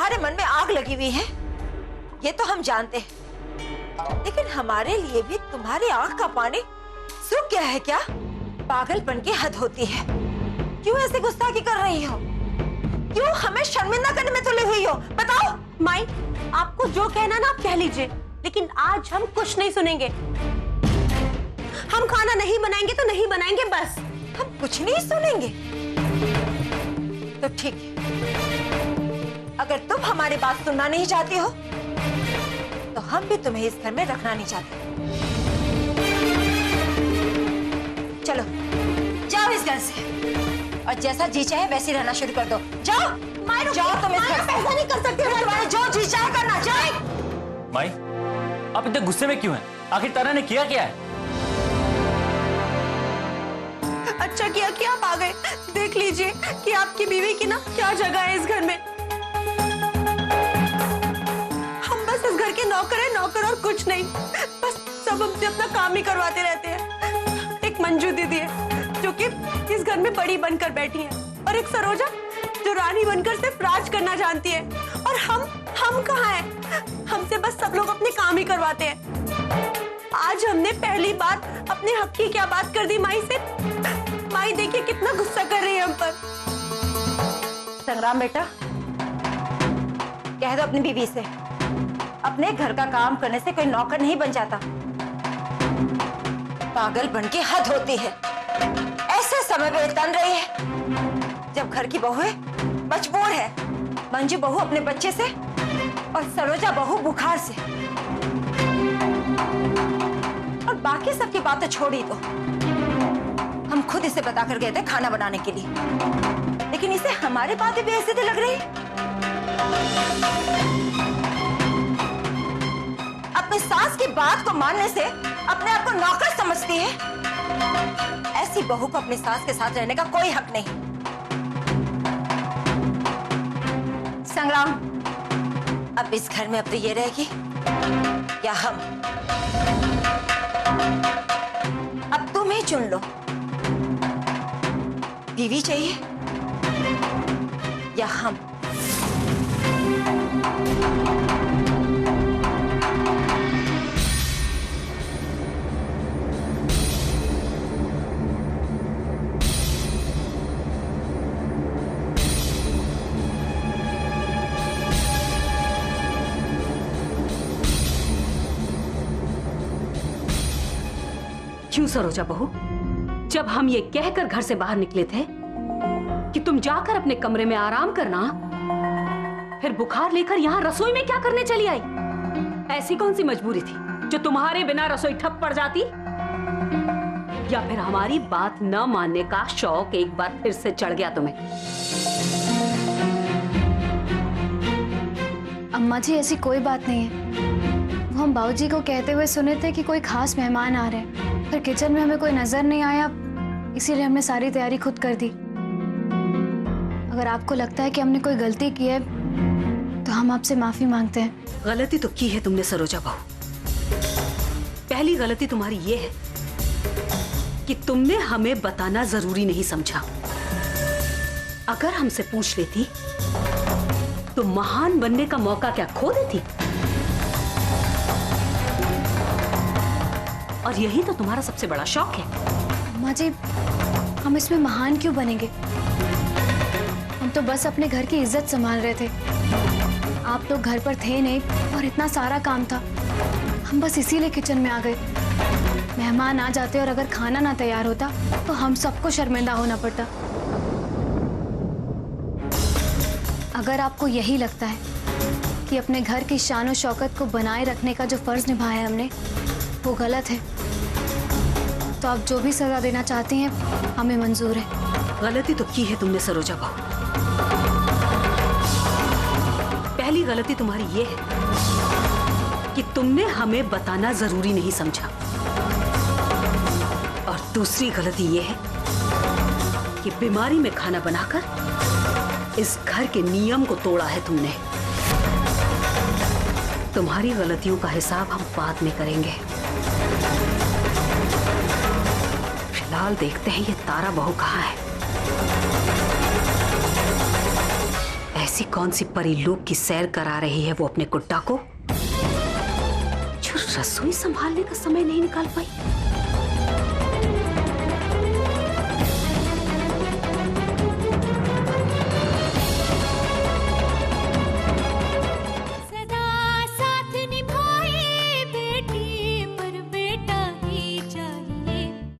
तुम्हारे मन में आग लगी हुई है, ये तो हम जानते हैं, लेकिन हमारे लिए भी तुम्हारी आंख का पानी सूख गया है क्या? पागलपन की हद होती है। क्यों ऐसे गुस्ताखी कर रही हो? क्यों हमें शर्मिंदा करने में तुली हुई हो? बताओ। माई, आपको जो कहना ना आप कह लीजिए, लेकिन आज हम कुछ नहीं सुनेंगे। हम खाना नहीं बनाएंगे तो नहीं बनाएंगे, बस। हम कुछ नहीं सुनेंगे तो ठीक है। अगर तुम हमारी बात सुनना नहीं चाहती हो तो हम भी तुम्हें इस घर में रखना नहीं चाहते। चलो जाओ इस घर से, और जैसा जी चाहे वैसे रहना शुरू कर दो। जाओ जाओ, तुम इस घर से ऐसा नहीं कर सकते। तुम्हारे जो जी चाहे करना। जाओ। माई, आप इतने गुस्से में क्यों हैं? आखिर तारा ने किया क्या है? अच्छा किया कि आप आ गए। देख लीजिए कि आपकी बीवी की ना क्या जगह है इस घर में। हम बस इस घर के नौकर हैं, नौकर और कुछ नहीं। बस सब हमसे अपना काम ही करवाते रहते हैं। एक मंजू दीदी है जो कि इस घर में बड़ी बनकर बैठी है, और एक सरोजा जो रानी बनकर सिर्फ राज करना जानती है। और हम कहाँ हैं? हमसे बस सब लोग अपने काम ही करवाते हैं। आज हमने पहली बार अपने हक की क्या बात कर दी माई से। माई देखिए कितना गुस्सा कर रही है हम पर। संग्राम बेटा, कह दो अपनी बीवी से, अपने घर का काम करने से कोई नौकर नहीं बन जाता। पागल बन के हद होती है। ऐसे समय पे तन रही है जब घर की बहू है, मजबूर है। मंजू बहू अपने बच्चे से और सरोजा बहू बुखार से, और बाकी सबकी बातें छोड़ी तो हम खुद इसे बताकर गए थे खाना बनाने के लिए, लेकिन इसे हमारी बातें भी ऐसे लग रही। अपनी सास की बात को मानने से अपने आप को नौकर समझती है। ऐसी बहू को अपनी सास के साथ रहने का कोई हक नहीं। संग्राम, अब इस घर में अब तो ये रहेगी या हम? अब तुम ही चुन लो, बीवी चाहिए या हम? क्यों सरोजा बहू, जब हम ये कहकर घर से बाहर निकले थे कि तुम जाकर अपने कमरे में आराम करना, फिर बुखार लेकर यहाँ रसोई में क्या करने चली आई? ऐसी कौन सी मजबूरी थी जो तुम्हारे बिना रसोई ठप पड़ जाती? या फिर हमारी बात न मानने का शौक एक बार फिर से चढ़ गया तुम्हें? अम्मा जी, ऐसी कोई बात नहीं है। वो हम बाबूजी को कहते हुए सुने थे कि कोई खास मेहमान आ रहे हैं, फिर किचन में हमें कोई नजर नहीं आया, इसीलिए हमने सारी तैयारी खुद कर दी। अगर आपको लगता है कि हमने कोई गलती की है तो हम आपसे माफी मांगते हैं। गलती तो की है तुमने सरोजा बहू। पहली गलती तुम्हारी ये है कि तुमने हमें बताना जरूरी नहीं समझा। अगर हमसे पूछ लेती तो महान बनने का मौका क्या खो देती? और यही तो तुम्हारा सबसे बड़ा शौक है। अम्मा जी, हम इसमें महान क्यों बनेंगे? हम तो बस अपने घर की इज्जत संभाल रहे थे। आप लोग घर पर थे नहीं और इतना सारा काम था, हम बस इसीलिए किचन में आ गए। मेहमान आ जाते और अगर खाना ना तैयार होता तो हम सबको शर्मिंदा होना पड़ता। अगर आपको यही लगता है कि अपने घर की शान और शौकत को बनाए रखने का जो फर्ज निभाया हमने वो गलत है, तो आप जो भी सजा देना चाहती हैं हमें मंजूर है। गलती तो की है तुमने सरोजा बहू। पहली गलती तुम्हारी ये है कि तुमने हमें बताना जरूरी नहीं समझा, और दूसरी गलती ये है कि बीमारी में खाना बनाकर इस घर के नियम को तोड़ा है तुमने। तुम्हारी गलतियों का हिसाब हम बाद में करेंगे। फिलहाल देखते हैं ये तारा बहू कहाँ है। ऐसी कौन सी परीलोक की सैर करा रही है वो अपने गुड्डा को, जो रसोई संभालने का समय नहीं निकाल पाई।